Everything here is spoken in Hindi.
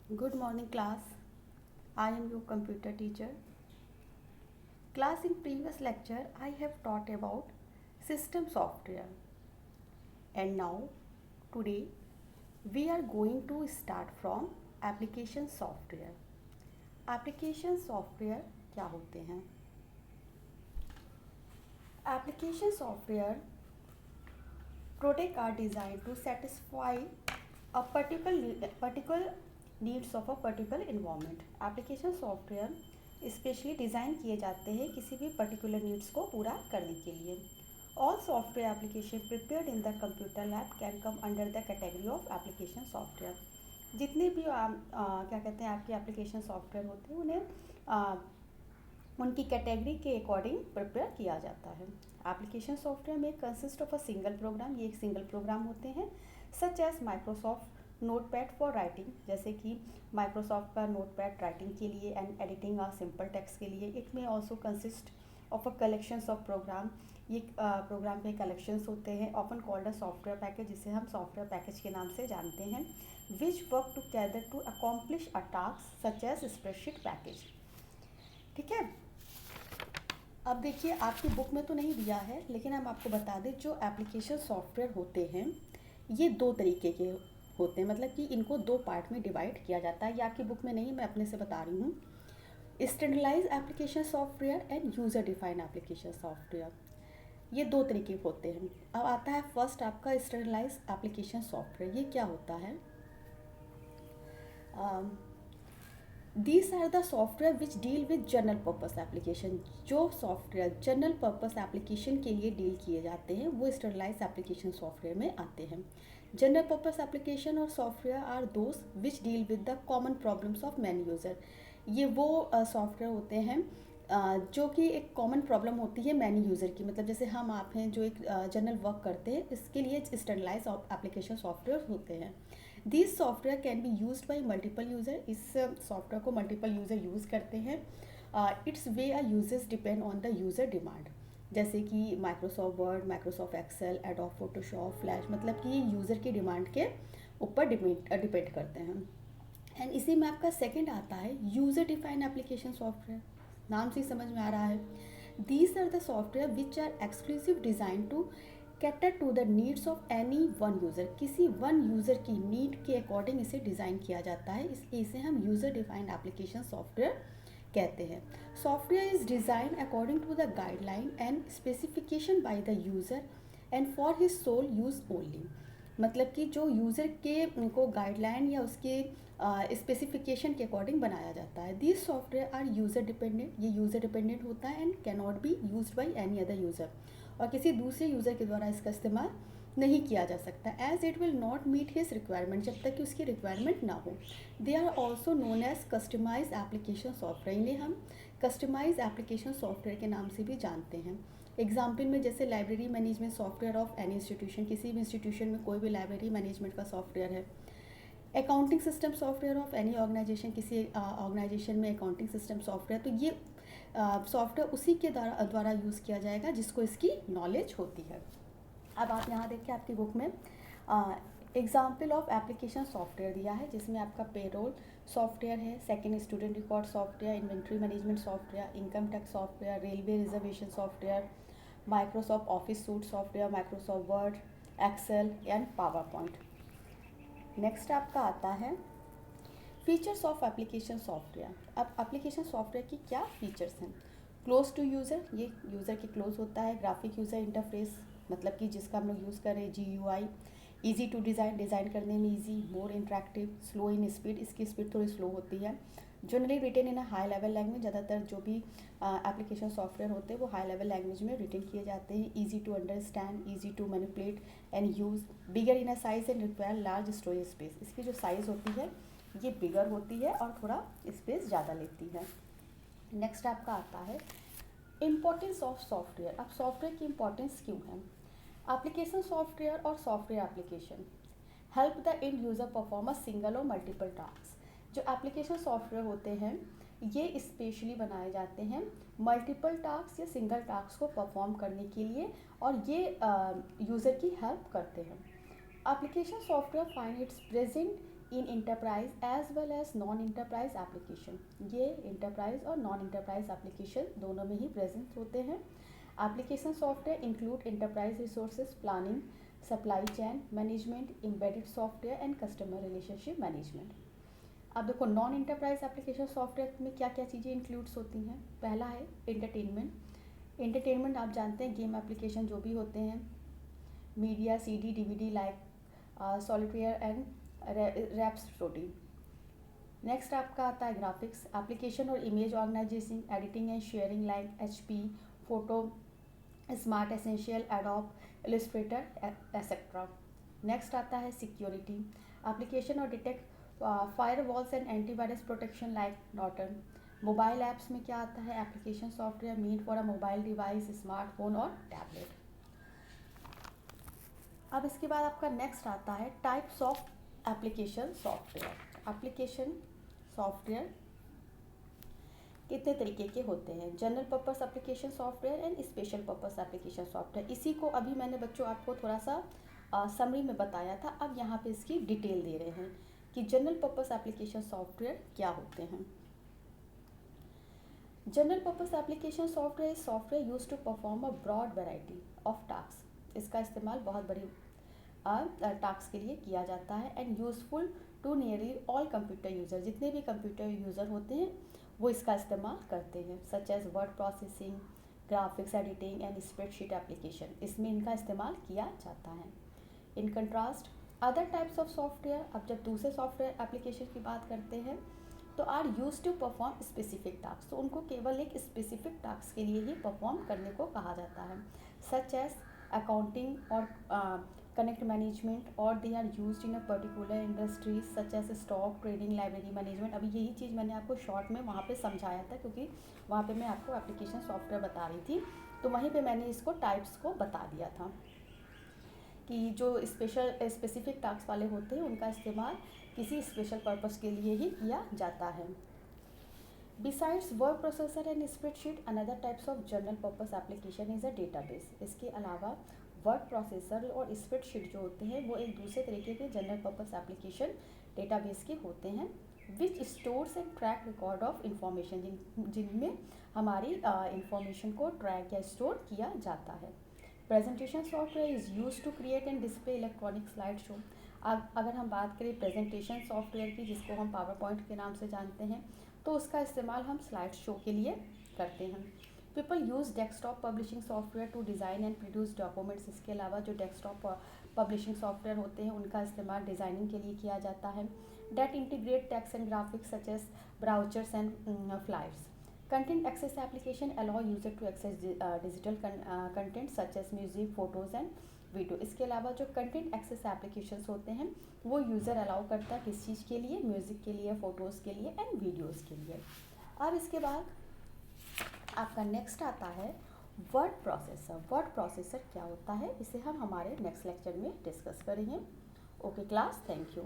Good morning, class. I am your computer teacher. Class, in previous lecture, I have taught about system software, and now today we are going to start from application software. Application software क्या होते हैं? Application software products are designed to satisfy a particular needs of a particular environment. Application software specially design किए जाते हैं किसी भी पर्टिकुलर नीड्स को पूरा करने के लिए. All software application prepared in the computer lab can come under the category of application software. जितने भी क्या कहते हैं आपके एप्लीकेशन सॉफ्टवेयर होते हैं उन्हें उनकी कैटेगरी के अकॉर्डिंग प्रिपेयर किया जाता है. एप्लीकेशन सॉफ्टवेयर में consist of a single program. ये एक सिंगल प्रोग्राम होते हैं such as Microsoft Notepad for writing, जैसे कि माइक्रोसॉफ्ट का नोटपैड राइटिंग के लिए and editing a simple text के लिए. इट में also consist of a collections of program. ये प्रोग्राम के कलेक्शंस होते हैं often called a software package, जिसे हम सॉफ्टवेयर पैकेज के नाम से जानते हैं. Which work together to accomplish a task such as spreadsheet package. ठीक है. अब देखिए, आपकी बुक में तो नहीं दिया है, लेकिन हम आपको बता दें जो एप्लीकेशन सॉफ्टवेयर होते हैं ये दो तरीके के होते हैं, मतलब कि इनको दो पार्ट में डिवाइड किया जाता है. ये आपकी बुक में नहीं, मैं अपने से बता रही हूँ. Standardise application software and user defined application software, ये दो तरीके के होते हैं. अब आता है फर्स्ट आपका स्टैंडर्डाइज एप्लीकेशन सॉफ्टवेयर. ये क्या होता है? These are the software which deal with general purpose application. जो सॉफ्टवेयर जनरल पर्पस एप्लीकेशन के लिए डील किए जाते हैं वो स्टैंडर्डाइज एप्लीकेशन सॉफ्टवेयर में आते हैं. जनरल पर्पस एप्लीकेशन और software are those which deal with the common problems of many user. ये वो सॉफ्टवेयर होते हैं जो कि एक कॉमन प्रॉब्लम होती है मैनी यूज़र की. मतलब जैसे हम आप हैं जो एक जनरल वर्क करते हैं, इसके लिए स्टैंडर्डाइज एप्लीकेशन सॉफ्टवेयर होते हैं. This software can be use by multiple user. इस सॉफ्टवेयर को मल्टीपल यूज़र यूज़ करते हैं. It's way a uses depend on the user demand. जैसे कि Microsoft Word, Microsoft Excel, Adobe Photoshop, Flash, मतलब कि ये यूज़र की डिमांड के ऊपर डिपेंड करते हैं. एंड इसी में आपका सेकंड आता है यूज़र डिफाइंड एप्लीकेशन सॉफ्टवेयर. नाम से ही समझ में आ रहा है. These are the software which are exclusive design to cater to the needs of any one user. किसी वन यूज़र की नीड के अकॉर्डिंग इसे डिज़ाइन किया जाता है, इसलिए इसे हम यूज़र डिफाइंड एप्लीकेशन सॉफ्टवेयर कहते हैं. Software is design according to the guideline and specification by the user and for his sole use only. मतलब कि जो यूज़र के उनको गाइडलाइन या उसके स्पेसिफिकेशन के अकॉर्डिंग बनाया जाता है. This software are user dependent. ये यूज़र डिपेंडेंट होता है and can not be use by any other user. और किसी दूसरे यूज़र के द्वारा इसका इस्तेमाल नहीं किया जा सकता. As it will not meet his requirement, जब तक कि उसकी रिक्वायरमेंट ना हो. They are also known as customise application software. इन्हें हम कस्टमाइज एप्लीकेशन सॉफ्टवेयर के नाम से भी जानते हैं. एग्जाम्पल में जैसे library management software of any institution. किसी भी इंस्टीट्यूशन में कोई भी लाइब्रेरी मैनेजमेंट का सॉफ्टवेयर है. Accounting system software of any organisation. किसी ऑर्गेनाइजेशन में अकाउंटिंग सिस्टम सॉफ्टवेयर, तो ये सॉफ्टवेयर उसी के द्वारा यूज़ किया जाएगा जिसको इसकी नॉलेज होती है. अब आप यहाँ देखिए, आपकी बुक में एग्जाम्पल ऑफ एप्लीकेशन सॉफ्टवेयर दिया है, जिसमें आपका पेरोल सॉफ्टवेयर है, second student record software, inventory management software, income tax software, railway reservation software, Microsoft Office suite software, Microsoft Word, Excel and PowerPoint. Next आपका आता है फीचर्स ऑफ एप्लीकेशन सॉफ्टवेयर. अब एप्लीकेशन सॉफ्टवेयर की क्या फीचर्स हैं? क्लोज टू यूज़र, ये यूज़र के क्लोज होता है. ग्राफिक यूज़र इंटरफेस, मतलब कि जिसका हम लोग यूज़ कर रहे हैं GUI. Easy to design, design करने में easy. More interactive. Slow in speed, इसकी स्पीड थोड़ी स्लो होती है. Generally written in a high level language. ज़्यादातर जो भी एप्लीकेशन सॉफ्टवेयर होते हैं वो हाई लेवल लैंग्वेज में रिटेन किए जाते हैं. Easy to understand, easy to manipulate and use. Bigger in a size and require large storage space. इसकी जो साइज़ होती है ये बिगर होती है और थोड़ा स्पेस ज़्यादा लेती है. नेक्स्ट आपका आता है इम्पोर्टेंस ऑफ सॉफ्टवेयर. अब सॉफ्टवेयर की इम्पोर्टेंस क्यों है? एप्लीकेशन सॉफ्टवेयर और software application help the end user perform a single और मल्टीपल टास्क. जो एप्लीकेशन सॉफ्टवेयर होते हैं ये स्पेशली बनाए जाते हैं मल्टीपल टास्क या सिंगल टास्क को परफॉर्म करने के लिए, और ये यूज़र की हेल्प करते हैं. Application software find its present in enterprise as well as non enterprise application. ये इंटरप्राइज और नॉन इंटरप्राइज एप्लीकेशन दोनों में ही प्रेजेंट होते हैं। Application software include enterprise resources planning, supply chain management, embedded software and customer relationship management. अब देखो नॉन इंटरप्राइज एप्लीकेशन सॉफ्टवेयर में क्या क्या चीज़ें इंक्लूड्स होती हैं। पहला है एंटरटेनमेंट। एंटरटेनमेंट आप जानते हैं गेम एप्लीकेशन जो भी होते हैं, media, CD, DVD like solitaire and Rhapsody. Next आपका आता है ग्राफिक्स, एप्लीकेशन और image organisation, editing and sharing like HP, photo, smart essential, Adobe, Illustrator etcetera. Next आता है सिक्योरिटी, एप्लीकेशन और detect firewalls and antivirus protection like Norton. Mobile apps में क्या आता है, application software made for a mobile device, smartphone और टैबलेट। अब इसके बाद आपका नेक्स्ट आता है types of application software. Application software कितने तरीके के होते हैं, general purpose application software and special purpose application software. इसी को अभी मैंने बच्चों आपको थोड़ा सा समरी में बताया था, अब यहाँ पे इसकी डिटेल दे रहे हैं कि जनरल पर्पस एप्लीकेशन सॉफ्टवेयर क्या होते हैं। General purpose application software is software use to perform a broad variety of task. इसका इस्तेमाल बहुत बड़ी टास्क के लिए किया जाता है and useful to nearly all computer user. जितने भी कंप्यूटर यूज़र होते हैं वो इसका इस्तेमाल करते हैं, such as word processing, graphics editing and spreadsheet application, इसमें इनका इस्तेमाल किया जाता है। In contrast other types of software, अब जब दूसरे सॉफ्टवेयर एप्लीकेशन की बात करते हैं तो are use to perform specific task, तो उनको केवल एक स्पेसिफिक टास्क के लिए ही परफॉर्म करने को कहा जाता है, सच एज अकाउंटिंग और कनेक्ट मैनेजमेंट, और they are use in a particular industries such as stock trading, library management. अभी यही चीज़ मैंने आपको शॉर्ट में वहाँ पे समझाया था, क्योंकि वहाँ पे मैं आपको एप्लीकेशन सॉफ्टवेयर बता रही थी, तो वहीं पे मैंने इसको टाइप्स को बता दिया था कि जो स्पेसिफिक टास्क वाले होते हैं उनका इस्तेमाल किसी स्पेशल पर्पस के लिए ही किया जाता है। Besides word processor and spreadsheet, another types of general purpose application is a database. इसके अलावा वर्ड प्रोसेसर और स्प्रेडशीट जो होते हैं वो एक दूसरे तरीके के जनरल पर्पस एप्लीकेशन डेटाबेस के होते हैं, which stores and track record of information, जिनमें हमारी इंफॉर्मेशन को ट्रैक या स्टोर किया जाता है। Presentation software is use to create and display electronic slide show. अब अगर हम बात करें प्रेजेंटेशन सॉफ्टवेयर की, जिसको हम पावर पॉइंट के नाम से जानते हैं, तो उसका इस्तेमाल हम स्लाइड शो के लिए करते हैं। People use desktop publishing software to design and produce documents. इसके अलावा जो डेस्कटॉप पब्लिशिंग सॉफ्टवेयर होते हैं उनका इस्तेमाल डिज़ाइनिंग के लिए किया जाता है। That integrate text and graphics such as brochures and flyers. Content access application allow user to access digital content such as music, photos and video. इसके अलावा जो कंटेंट एक्सेस एप्लीकेशंस होते हैं वो यूज़र अलाउ करता है किस चीज़ के लिए, म्यूज़िक के लिए, फ़ोटोज़ के लिए एंड वीडियोज़ के लिए। अब इसके बाद आपका नेक्स्ट आता है वर्ड प्रोसेसर। वर्ड प्रोसेसर क्या होता है, इसे हम हमारे नेक्स्ट लेक्चर में डिस्कस करेंगे। Okay class, thank you.